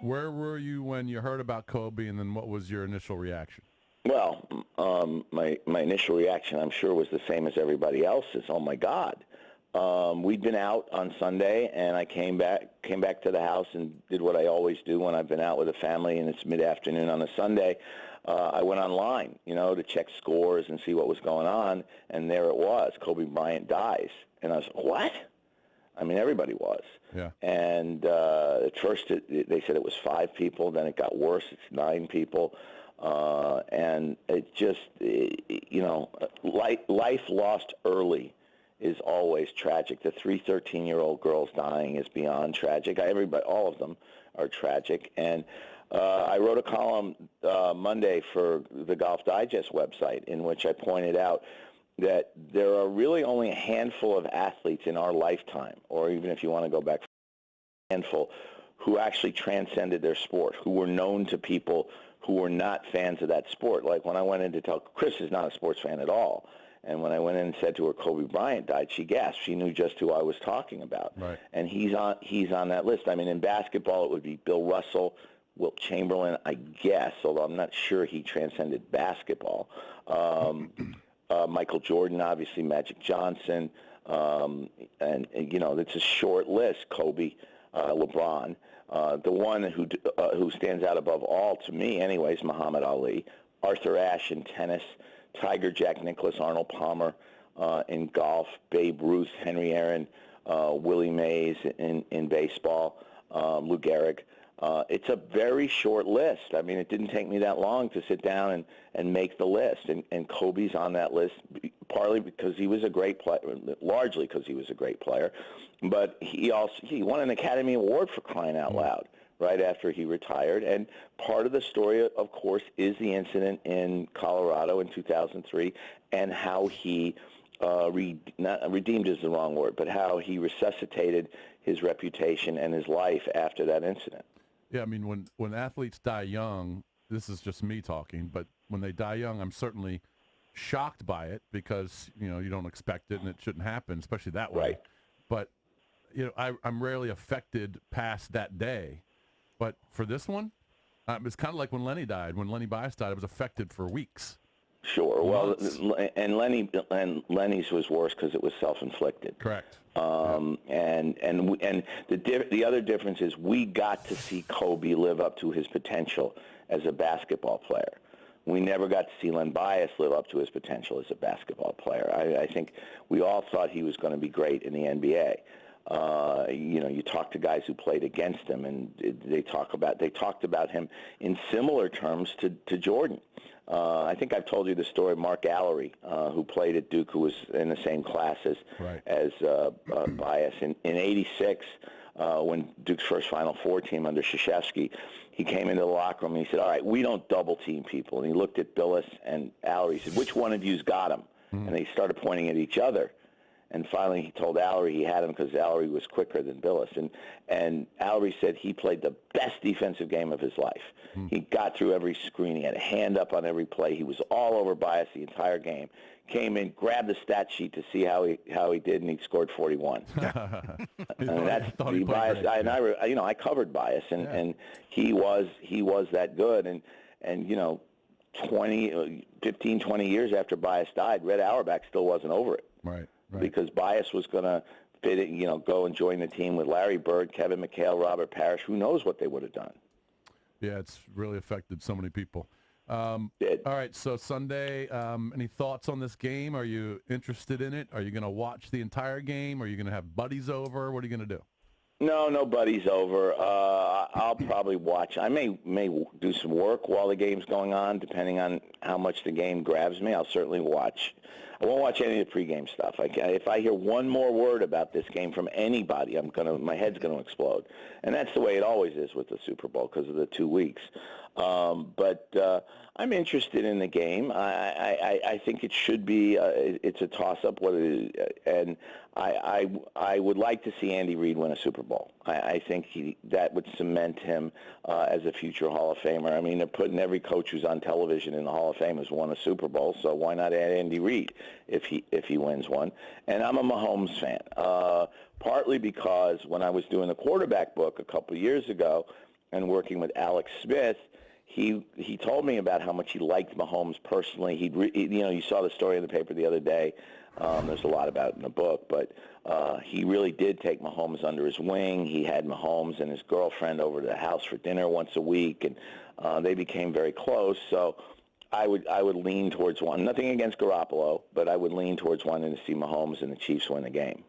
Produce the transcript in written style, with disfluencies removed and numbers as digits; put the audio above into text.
Where were you when you heard about Kobe, and then what was your initial reaction? Well, my initial reaction, I'm sure, was the same as everybody else's. Oh my God! We'd been out on Sunday, and I came back to the house and did what I always do when I've been out with a family, and it's mid-afternoon on a Sunday. I went online, to check scores and see what was going on, and there it was: Kobe Bryant dies, and I was like, what? I mean, everybody was. Yeah. And at first, they said it was 5 people. Then it got worse. It's 9 people. And it just, life lost early is always tragic. The 3 13-year-old girls dying is beyond tragic. Everybody, all of them are tragic. And I wrote a column Monday for the Golf Digest website in which I pointed out that there are really only a handful of athletes in our lifetime, or even if you want to go back, a handful, who actually transcended their sport, who were known to people who were not fans of that sport. Like when I went in to tell, Chris is not a sports fan at all, and when I went in and said to her, Kobe Bryant died, she gasped. She knew just who I was talking about. Right. And he's on that list. I mean, in basketball, it would be Bill Russell, Wilt Chamberlain, I guess, although I'm not sure he transcended basketball. Michael Jordan, obviously, Magic Johnson, and it's a short list. Kobe, LeBron. The one who stands out above all, to me anyways, Muhammad Ali, Arthur Ashe in tennis, Tiger, Jack Nicklaus, Arnold Palmer in golf, Babe Ruth, Henry Aaron, Willie Mays in baseball, Lou Gehrig. It's a very short list. I mean, it didn't take me that long to sit down and make the list. And Kobe's on that list partly because he was a great player, largely because he was a great player. But he won an Academy Award for crying out loud right after he retired. And part of the story, of course, is the incident in Colorado in 2003 and how he redeemed is the wrong word, but how he resuscitated his reputation and his life after that incident. Yeah, I mean, when athletes die young, this is just me talking, but when they die young, I'm certainly shocked by it because, you don't expect it and it shouldn't happen, especially that way. Right. But, I'm rarely affected past that day. But for this one, it's kind of like when Lenny died. When Lenny Bias died, I was affected for weeks. Sure. Well, and Lenny's was worse because it was self-inflicted. Correct. And the other difference is we got to see Kobe live up to his potential as a basketball player. We never got to see Len Bias live up to his potential as a basketball player. I think we all thought he was going to be great in the NBA. You talk to guys who played against him, and they talked about him in similar terms to Jordan. I think I've told you the story of Mark Allery, who played at Duke, who was in the same class as Bias. In '86, when Duke's first Final Four team under Krzyzewski, he came into the locker room and he said, all right, we don't double-team people. And he looked at Billis and Allery. He said, which one of you's got him? And they started pointing at each other. And finally, he told Allery he had him because Allery was quicker than Billis. And Allery said he played the best defensive game of his life. He got through every screen. He had a hand up on every play. He was all over Bias the entire game. Came in, grabbed the stat sheet to see how he did, and he scored 41. And that's the Bias. I covered Bias, and he was that good. And 15, 20 years after Bias died, Red Auerbach still wasn't over it. Right. Because Bias was going to go and join the team with Larry Bird, Kevin McHale, Robert Parrish. Who knows what they would have done? Yeah, it's really affected so many people. All right, so Sunday, any thoughts on this game? Are you interested in it? Are you going to watch the entire game? Are you going to have buddies over? What are you going to do? No buddies over. I'll probably watch. I may do some work while the game's going on, depending on how much the game grabs me. I'll certainly watch. I won't watch any of the pregame stuff. If I hear one more word about this game from anybody, my head's gonna explode. And that's the way it always is with the Super Bowl because of the 2 weeks. But I'm interested in the game. I think it should be. It's a toss-up. And I would like to see Andy Reid win a Super Bowl. I think that would cement him as a future Hall of Famer. I mean, they're putting every coach who's on television in the Hall of Fame has won a Super Bowl, so why not add Andy Reid if he wins one? And I'm a Mahomes fan, partly because when I was doing the quarterback book a couple of years ago, and working with Alex Smith, he told me about how much he liked Mahomes personally. You saw the story in the paper the other day. There's a lot about it in the book, but he really did take Mahomes under his wing. He had Mahomes and his girlfriend over to the house for dinner once a week, and they became very close. So I would lean towards one. Nothing against Garoppolo, but I would lean towards wanting to see Mahomes and the Chiefs win the game.